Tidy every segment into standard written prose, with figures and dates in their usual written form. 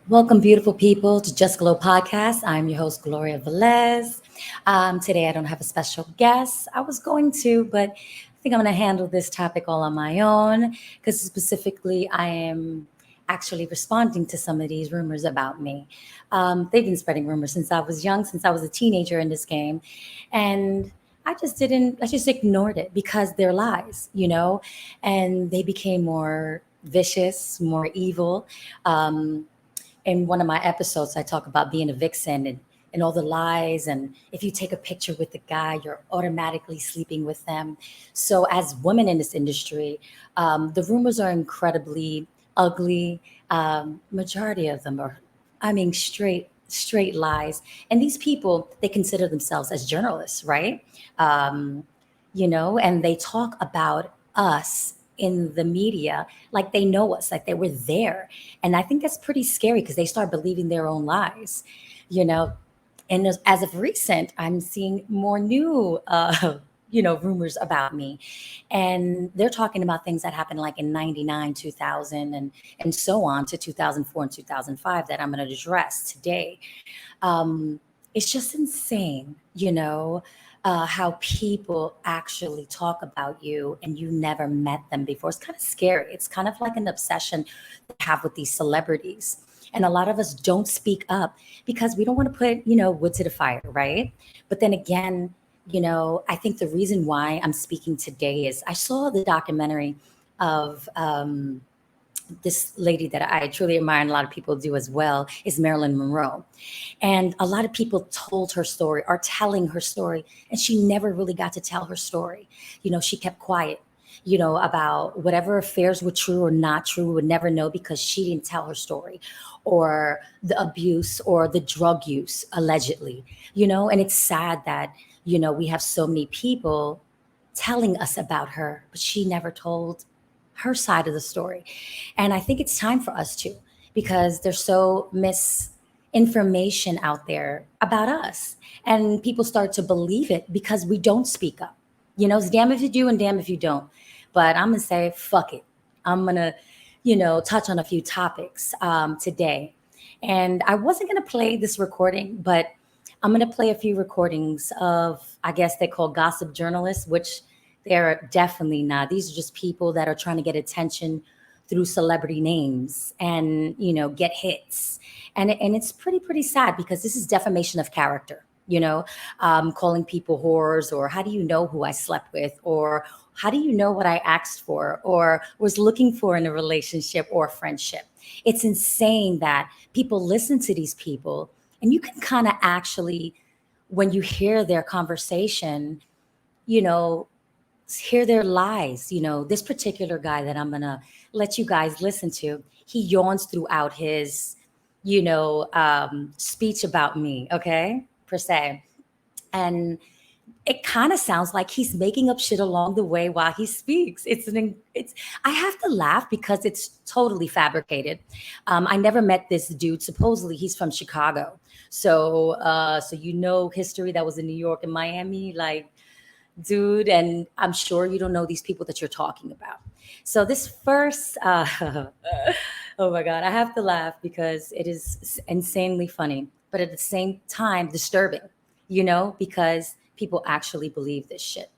Welcome, beautiful people, to Just Glow Podcast. I'm your host, Gloria Velez. Today, I don't have a special guest. I was going to, but I think I'm going to handle this topic all on my own because specifically, I am actually responding to some of these rumors about me. They've been spreading rumors since I was young, since I was a teenager in this game. And I just ignored it because they're lies, and they became more vicious, more evil. Um, in one of my episodes, I talk about being a vixen and all the lies. And if you take a picture with the guy, you're automatically sleeping with them. So, as women in this industry, the rumors are incredibly ugly. Majority of them are, I mean, straight lies. And these people, they consider themselves as journalists, right? Um, and they talk about us in the media like they know us, like they were there. And I think that's pretty scary because they start believing their own lies, you know. And as of recent, I'm seeing more new, rumors about me, and they're talking about things that happened like in '99, 2000, and so on to 2004 and 2005 that I'm going to address today. um, it's just insane, how people actually talk about you and you never met them before. It's kind of scary. It's kind of like an obsession they have with these celebrities. And a lot of us don't speak up because we don't want to put, wood to the fire, right? But then again, I think the reason why I'm speaking today is I saw the documentary of this lady that I truly admire, and a lot of people do as well, is Marilyn Monroe. And a lot of people told her story, are telling her story, and she never really got to tell her story. She kept quiet, about whatever affairs were true or not true, we would never know because she didn't tell her story, or the abuse or the drug use, allegedly, and it's sad that, we have so many people telling us about her, but she never told her side of the story. And I think it's time for us to, because there's so misinformation out there about us. And people start to believe it because we don't speak up. It's damn if you do and damn if you don't. But I'm going to say, fuck it. I'm going to, touch on a few topics today. And I wasn't going to play this recording, but I'm going to play a few recordings of, I guess they call gossip journalists, which they're definitely not. These are just people that are trying to get attention through celebrity names and, get hits. And it's pretty sad because this is defamation of character, calling people whores, or how do you know who I slept with, or how do you know what I asked for or was looking for in a relationship or friendship. It's insane that people listen to these people, and you can kind of actually, when you hear their conversation, you know, hear their lies. This particular guy that I'm gonna let you guys listen to, he yawns throughout his, speech about me, okay, per se. And it kind of sounds like he's making up shit along the way while he speaks. It's I have to laugh because it's totally fabricated. I never met this dude. Supposedly he's from Chicago, so history that was in New York and Miami, like, dude, and I'm sure you don't know these people that you're talking about. So this first, oh my God, I have to laugh because it is insanely funny, but at the same time disturbing, because people actually believe this shit.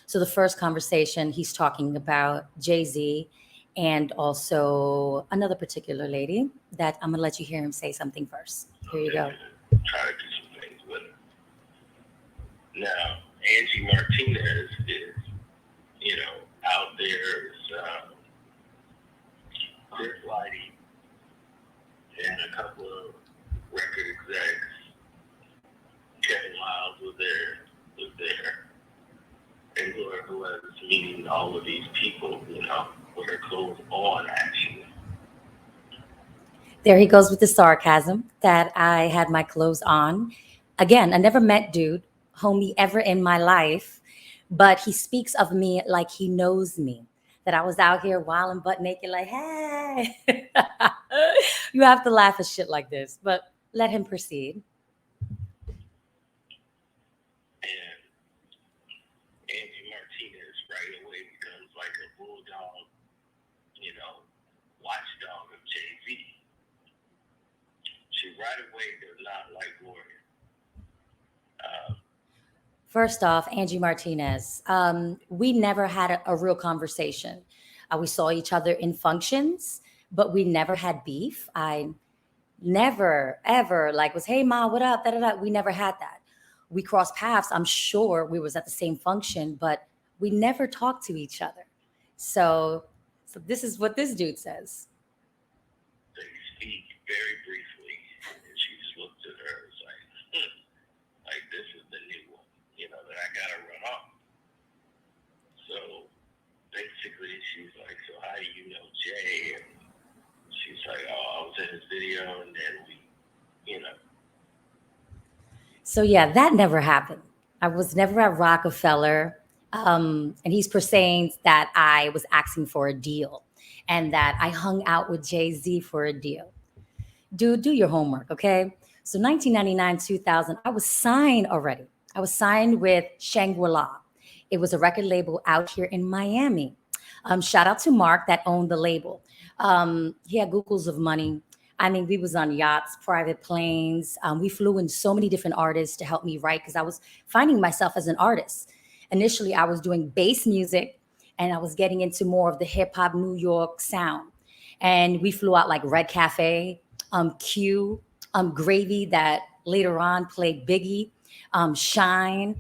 So the first conversation, he's talking about Jay-Z and also another particular lady that I'm gonna let you hear him say something first. Here you go. Try to do some things with it. Now, Angie Martinez is, out there is Chris Lighty and a couple of record execs. Kevin Miles was there, and Gloria Velez is meeting all of these people, with her clothes on, actually. There he goes with the sarcasm that I had my clothes on. Again, I never met dude, homie, ever in my life, but he speaks of me like he knows me. That I was out here wilding butt naked, like, hey. You have to laugh at shit like this, but let him proceed. And Angie Martinez right away becomes like a bulldog, you know, watchdog of Jay-Z. right away does not like Gloria. Uh, First off, Angie Martinez, we never had a real conversation. We saw each other in functions, but we never had beef. I never, ever like was, hey, Ma, what up? Da, da, da. We never had that. We crossed paths. I'm sure we was at the same function, but we never talked to each other. So, so this is what this dude says. they speak very briefly, and she just looked at her and was like, like this is the new one, that I gotta run off. So basically, she's like, so how do you know Jay? And she's like, oh, I was in his video, and then we. So yeah, that never happened. I was never at Rockefeller. And he's saying that I was asking for a deal and that I hung out with Jay-Z for a deal. Dude, do your homework, okay? So 1999, 2000, I was signed already. I was signed with Shangri-La. It was a record label out here in Miami. Shout out to Mark that owned the label. He had googles of money. I mean, we was on yachts, private planes. We flew in so many different artists to help me write because I was finding myself as an artist. Initially, I was doing bass music and I was getting into more of the hip hop New York sound. And we flew out like Red Cafe, Q, Gravy that later on played Biggie, Shine.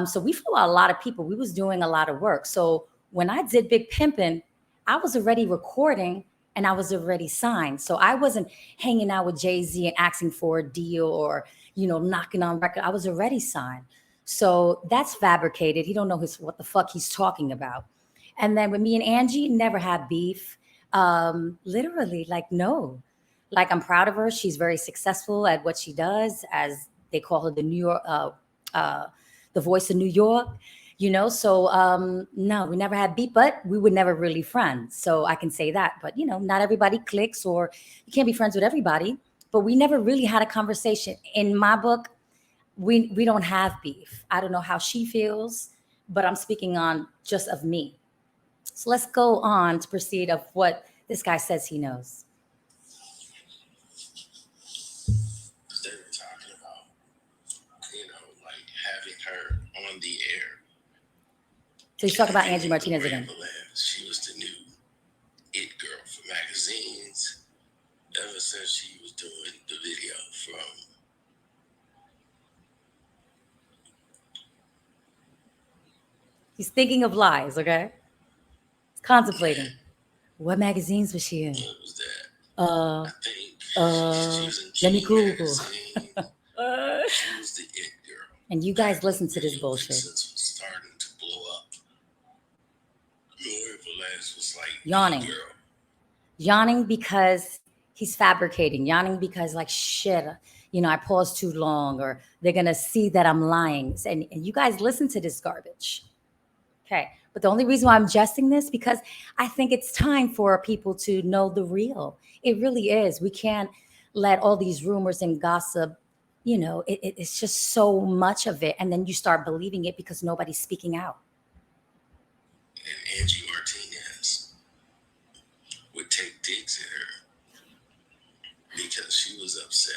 So we flew out a lot of people. We was doing a lot of work. So when I did Big Pimpin', I was already recording and I was already signed. So I wasn't hanging out with Jay-Z and asking for a deal or, knocking on record. I was already signed. So that's fabricated. He don't know what the fuck he's talking about. And then with me and Angie, never had beef. Literally, like no. Like I'm proud of her. She's very successful at what she does, as they call her the New York, the voice of New York. So no, we never had beef, but we were never really friends. So I can say that. But not everybody clicks, or you can't be friends with everybody. But we never really had a conversation. In my book, we don't have beef. I don't know how she feels, but I'm speaking on just of me. So let's go on to proceed of what this guy says he knows. They were talking about, like having her on the air. So he's talking about Angie Martinez Gloria again. Velez, she was the new it girl for magazines ever since she was doing the video from. He's thinking of lies, okay? He's contemplating. What magazines was she in? What was that? I think she was in let me Google. Magazine. She was the it girl. And you guys listen to this bullshit. Was starting to blow up. Gloria Velez was like yawning. Girl. Yawning because he's fabricating. Yawning because like shit, I paused too long, or they're gonna see that I'm lying. And you guys listen to this garbage. Okay. But the only reason why I'm jesting this, because I think it's time for people to know the real. It really is. We can't let all these rumors and gossip, it's just so much of it. And then you start believing it because nobody's speaking out. And Angie Martinez would take digs at her because she was upset.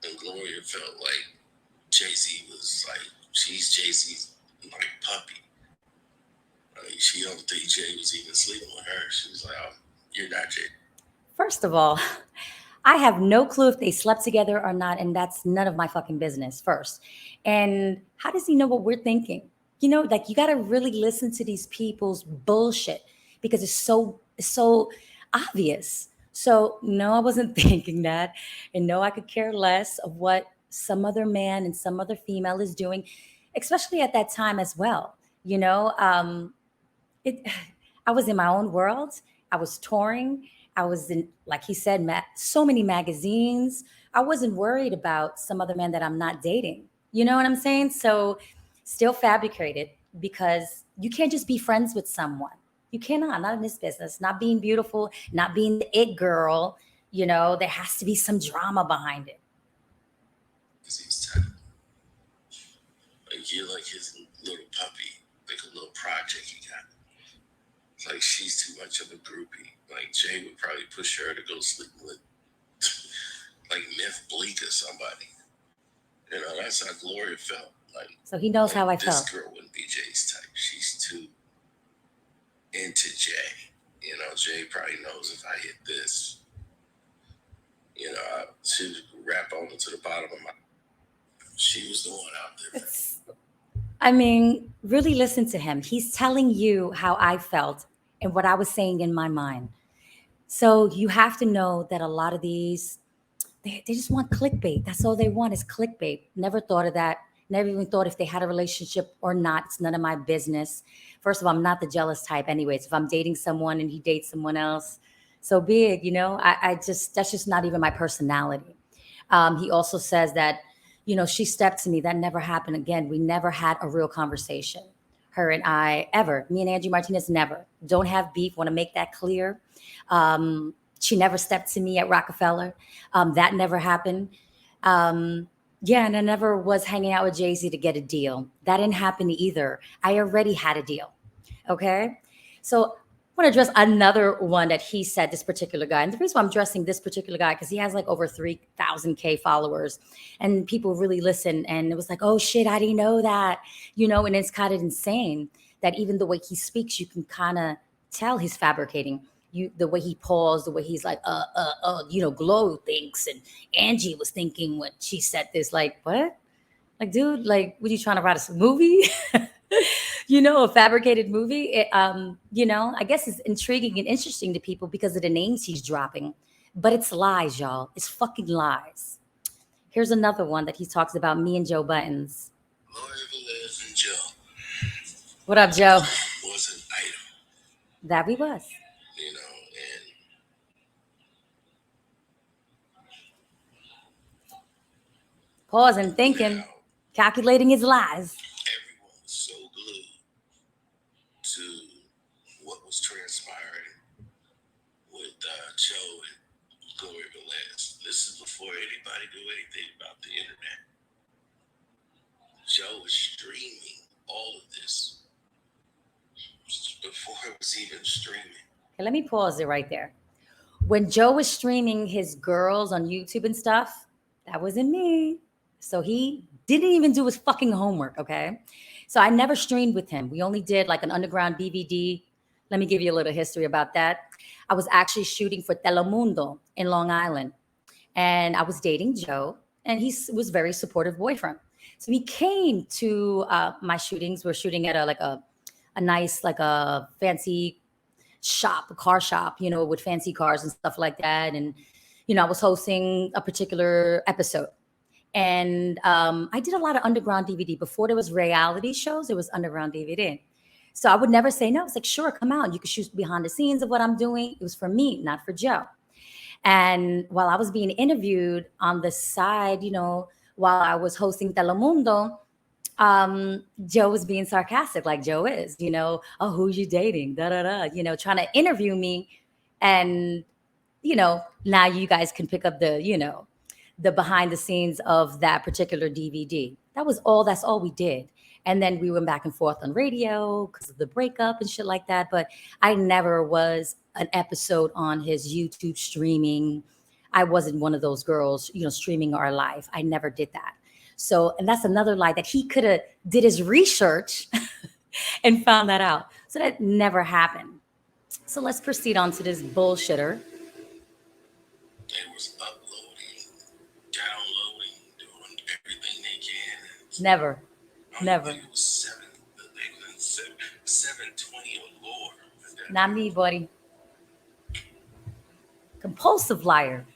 And Gloria felt like Jay-Z was like, she's Jay-Z's like puppy. She don't think Jay was even sleeping with her. She was like, oh, you're not Jay. First of all, I have no clue if they slept together or not, and that's none of my fucking business first. And how does he know what we're thinking? Like you got to really listen to these people's bullshit because it's so obvious. So no, I wasn't thinking that. And no, I could care less of what some other man and some other female is doing, especially at that time as well. I was in my own world. I was touring. I was in, like he said, so many magazines. I wasn't worried about some other man that I'm not dating. You know what I'm saying? So still fabricated, because you can't just be friends with someone. You cannot, not in this business. Not being beautiful, not being the it girl. There has to be some drama behind it. Because he's terrible. Like you're like his little puppy, like a little project he got. It's like she's too much of a groupie. Like Jay would probably push her to go sleep with like Myth Bleak or somebody. You know, that's how Gloria felt. Like, so he knows how I this felt. girl wouldn't be Jay's type. She's too into Jay. You know, Jay probably knows if I hit this, you know, she would rap on it to the bottom of my. She was the one out there. I mean, really listen to him. He's telling you how I felt and what I was saying in my mind. So you have to know that a lot of these, they just want clickbait. That's all they want is clickbait. Never thought of that. Never even thought if they had a relationship or not. It's none of my business. First of all, I'm not the jealous type anyways. If I'm dating someone and he dates someone else, so be it, you know. That's just not even my personality. He also says that, you know, she stepped to me. That never happened again. We never had a real conversation. Her and I ever. Me and Angie Martinez never. Don't have beef. Want to make that clear. She never stepped to me at Rockefeller. That never happened. Yeah, and I never was hanging out with Jay-Z to get a deal. That didn't happen either. I already had a deal. Okay. So I want to address another one that he said, this particular guy. And the reason why I'm addressing this particular guy, because he has like over 3,000K followers and people really listen. And it was like, oh shit, I didn't know that, you know, and it's kind of insane that even the way he speaks, you can kind of tell he's fabricating. The way he paused, the way he's like, you know, Glow thinks, and Angie was thinking when she said this, like, what? Like, dude, like, what are you trying to write a movie? You know, a fabricated movie. You know, I guess it's intriguing and interesting to people because of the names he's dropping, but it's lies, y'all. It's fucking lies. Here's another one that he talks about me and Joe Buttons. Gloria Velez and Joe. What up, Joe? Was an item. That we was. You know, and pausing, thinking, calculating his lies. Everyone was so glued to what was transpiring with Joe and Gloria Velez. This is before anybody knew anything about the internet. Joe was streaming all of this before it was even streaming. Okay, let me pause it right there. When Joe was streaming his girls on YouTube and stuff, that wasn't me. So he didn't even do his fucking homework, okay? So I never streamed with him. We only did like an underground DVD. Let me give you a little history about that. I was actually shooting for Telemundo in Long Island. And I was dating Joe, and he was a very supportive boyfriend. So he came to my shootings. We're shooting at a nice, like a fancy shop, a car shop, you know, with fancy cars and stuff like that. And, you know, I was hosting a particular episode. And I did a lot of underground DVD. Before there was reality shows, it was underground DVD. So I would never say no. It's like, sure, come out. You can shoot behind the scenes of what I'm doing. It was for me, not for Joe. And while I was being interviewed on the side, you know, while I was hosting Telemundo, Joe was being sarcastic, like Joe is, you know, oh, who you dating? Da da da, you know, trying to interview me. And, you know, now you guys can pick up the, you know, the behind the scenes of that particular DVD. That's all we did. And then we went back and forth on radio because of the breakup and shit like that. But I never was an episode on his YouTube streaming. I wasn't one of those girls, you know, streaming our life. I never did that. So, and that's another lie that he could have did his research and found that out. So that never happened. So let's proceed on to this bullshitter. They was uploading, downloading, doing everything they can. Never. Never. It was 720 or lower. Not me, buddy. Compulsive liar.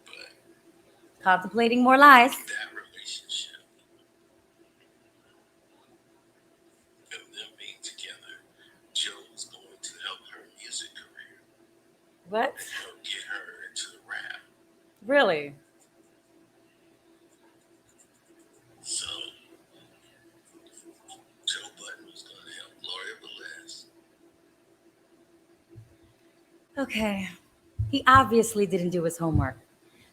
But contemplating more lies. That relationship and them being together, Joe was going to help her music career. What? And help get her into the rap. Really? So, Joe Budden was going to help Gloria Velez. Okay. He obviously didn't do his homework.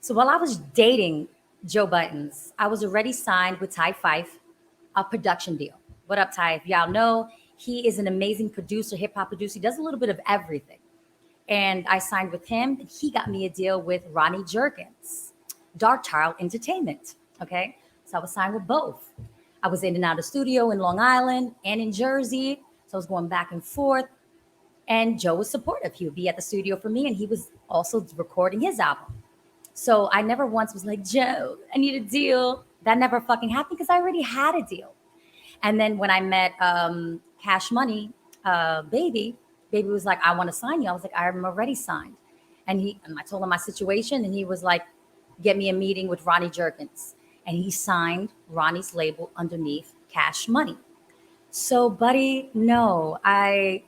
So while I was dating Joe Buttons, I was already signed with Ty Fife, a production deal. What up, Ty? If y'all know, he is an amazing producer, hip hop producer. He does a little bit of everything. And I signed with him. He got me a deal with Ronnie Jerkins, Dark Child Entertainment. Okay. So I was signed with both. I was in and out of the studio in Long Island and in Jersey. So I was going back and forth. And Joe was supportive. He would be at the studio for me, and he was also recording his album. So I never once was like, Joe, I need a deal. That never fucking happened because I already had a deal. And then when I met Cash Money, Baby was like, I want to sign you. I was like, I'm already signed. And I told him my situation, and he was like, get me a meeting with Ronnie Jerkins. And he signed Ronnie's label underneath Cash Money. So, buddy, no, I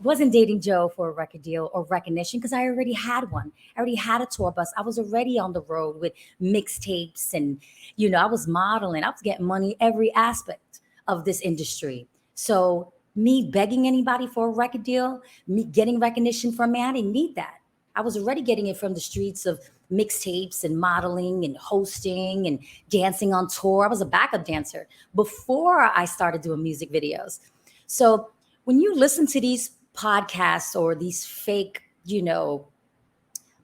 wasn't dating Joe for a record deal or recognition because I already had one. I already had a tour bus. I was already on the road with mixtapes and, I was modeling. I was getting money every aspect of this industry. So me begging anybody for a record deal, me getting recognition from me, I didn't need that. I was already getting it from the streets of mixtapes and modeling and hosting and dancing on tour. I was a backup dancer before I started doing music videos. So when you listen to these podcasts or these fake,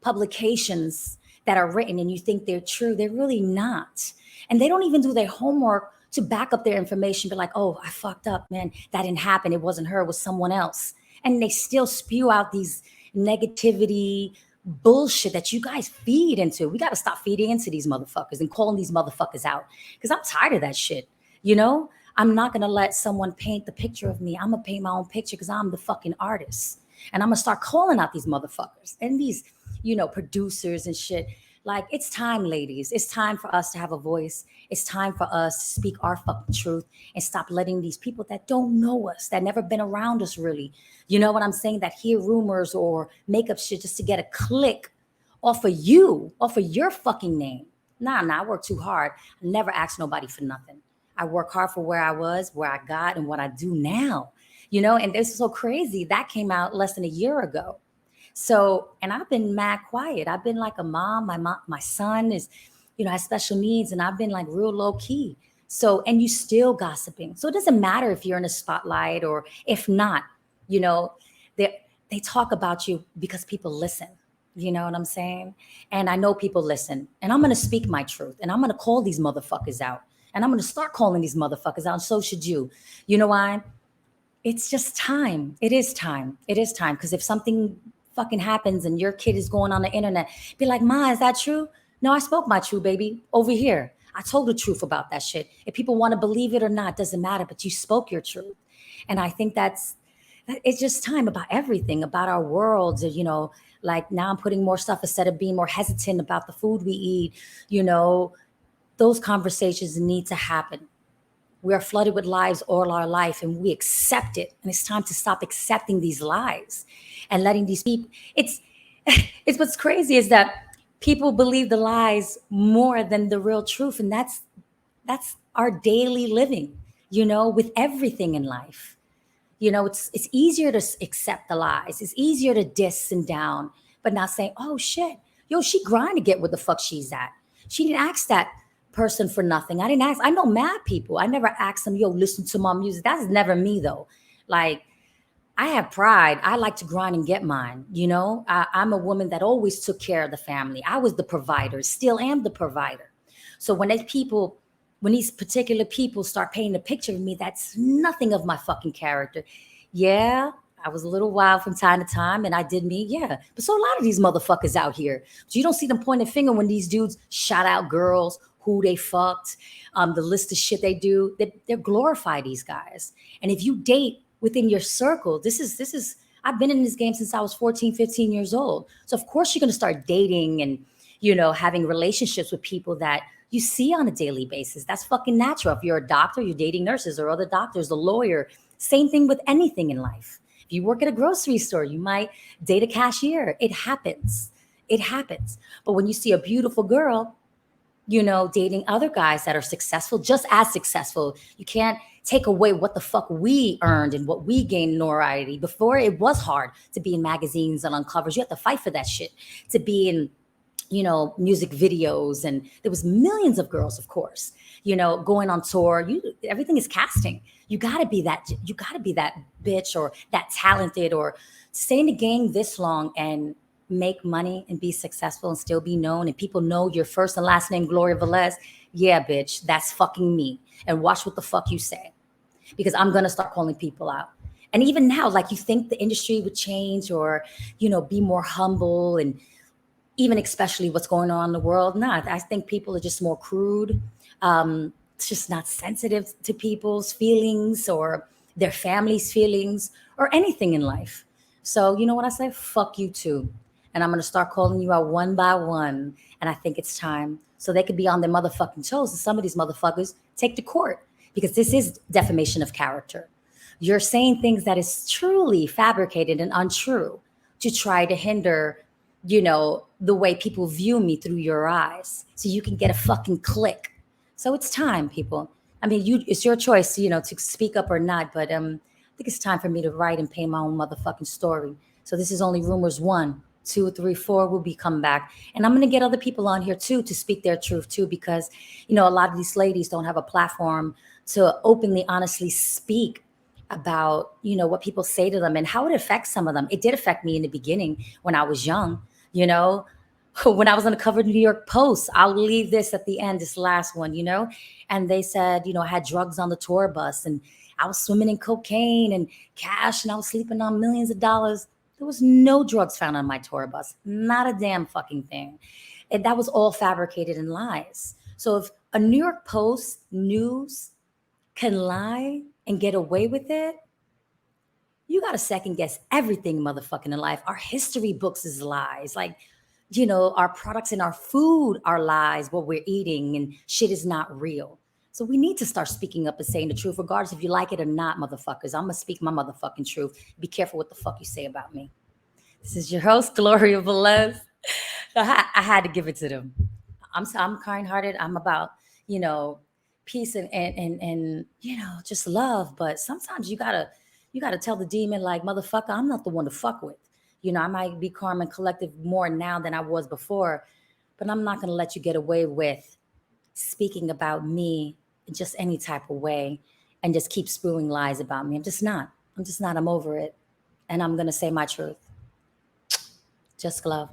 publications that are written and you think they're true, they're really not. And they don't even do their homework to back up their information, be like, oh, I fucked up, man. That didn't happen. It wasn't her, it was someone else. And they still spew out these negativity bullshit that you guys feed into. We got to stop feeding into these motherfuckers and calling these motherfuckers out because I'm tired of that shit. I'm not going to let someone paint the picture of me. I'm going to paint my own picture because I'm the fucking artist. And I'm going to start calling out these motherfuckers and these, producers and shit. Like, it's time, ladies. It's time for us to have a voice. It's time for us to speak our fucking truth and stop letting these people that don't know us, that never been around us really, you know what I'm saying, that hear rumors or make up shit just to get a click off of your fucking name. Nah, I work too hard. I never ask nobody for nothing. I work hard for where I was, where I got, and what I do now, and this is so crazy. That came out less than a year ago. So, and I've been mad quiet. I've been like a mom. My son is, has special needs, and I've been like real low key. So, and you still gossiping. So it doesn't matter if you're in a spotlight or if not, they talk about you because people listen. You know what I'm saying? And I know people listen, and I'm going to speak my truth, and I'm going to call these motherfuckers out, and I'm going to start calling these motherfuckers out. And so should you. You know why? It's just time. It is time. It is time. Because if something fucking happens and your kid is going on the internet, be like, Ma, is that true? No, I spoke my truth, baby, over here. I told the truth about that shit. If people want to believe it or not, doesn't matter, but you spoke your truth. And I think it's just time about everything, about our worlds, like now I'm putting more stuff instead of being more hesitant about the food we eat, those conversations need to happen. We are flooded with lies all our life and we accept it. And it's time to stop accepting these lies and letting these people, it's what's crazy is that people believe the lies more than the real truth. And that's our daily living, with everything in life. It's easier to accept the lies. It's easier to diss and down, but not saying, oh shit, yo, she grind to get where the fuck she's at. She didn't ask that person for nothing. I know mad people. I never asked them, yo, listen to my music. That's never me though. Like, I have pride. I like to grind and get mine. I'm a woman that always took care of the family. I was the provider, still am the provider. So when these particular people start painting a picture of me, that's nothing of my fucking character. Yeah, I was a little wild from time to time and I did me. Yeah. But so a lot of these motherfuckers out here, so you don't see them pointing a finger when these dudes shout out girls, who they fucked, the list of shit they do. They're glorify these guys. And if you date within your circle, this is, I've been in this game since I was 14, 15 years old. So of course you're going to start dating and, having relationships with people that you see on a daily basis. That's fucking natural. If you're a doctor, you're dating nurses or other doctors, a lawyer, same thing with anything in life. If you work at a grocery store, you might date a cashier. It happens. It happens. But when you see a beautiful girl, dating other guys that are successful, just as successful, you can't take away what the fuck we earned and what we gained notoriety. Before, it was hard to be in magazines and on covers. You have to fight for that shit. To be in music videos, and there was millions of girls, of course, going on tour. Everything is casting. You gotta be that. You gotta be that bitch or that talented or stay in the game this long and make money and be successful and still be known, and people know your first and last name, Gloria Velez. Yeah, bitch, that's fucking me. And watch what the fuck you say, because I'm gonna start calling people out. And even now, like, you think the industry would change or, be more humble, and even especially what's going on in the world. Not. I think people are just more crude. It's just not sensitive to people's feelings or their family's feelings or anything in life. So you know what I say? Fuck you too. And I'm gonna start calling you out one by one. And I think it's time. So they could be on their motherfucking toes. And some of these motherfuckers take to court, because this is defamation of character. You're saying things that is truly fabricated and untrue to try to hinder, the way people view me through your eyes, so you can get a fucking click. So it's time, people. I mean, it's your choice, to speak up or not. But I think it's time for me to write and paint my own motherfucking story. So this is only rumors 1, 2, 3, 4. We'll be coming back, and I'm gonna get other people on here too to speak their truth too, because a lot of these ladies don't have a platform to openly, honestly speak about what people say to them and how it affects some of them. It did affect me in the beginning when I was young. When I was on the cover of the New York Post. I'll leave this at the end, this last one, and they said, I had drugs on the tour bus, and I was swimming in cocaine and cash, and I was sleeping on millions of dollars. There was no drugs found on my tour bus, not a damn fucking thing. And that was all fabricated and lies. So if a New York Post news can lie and get away with it, you got to second guess everything, motherfucking, in life. Our history books is lies. Like, our products and our food are lies, what we're eating, and shit is not real. So we need to start speaking up and saying the truth, regardless if you like it or not, motherfuckers. I'm going to speak my motherfucking truth. Be careful what the fuck you say about me. This is your host, Gloria Velez. I had to give it to them. I'm kind-hearted. I'm about, peace and just love. But sometimes you gotta tell the demon, like, motherfucker, I'm not the one to fuck with. I might be calm and collective more now than I was before, but I'm not gonna let you get away with speaking about me in just any type of way and just keep spewing lies about me. I'm just not. I'm over it. And I'm gonna say my truth. Just love.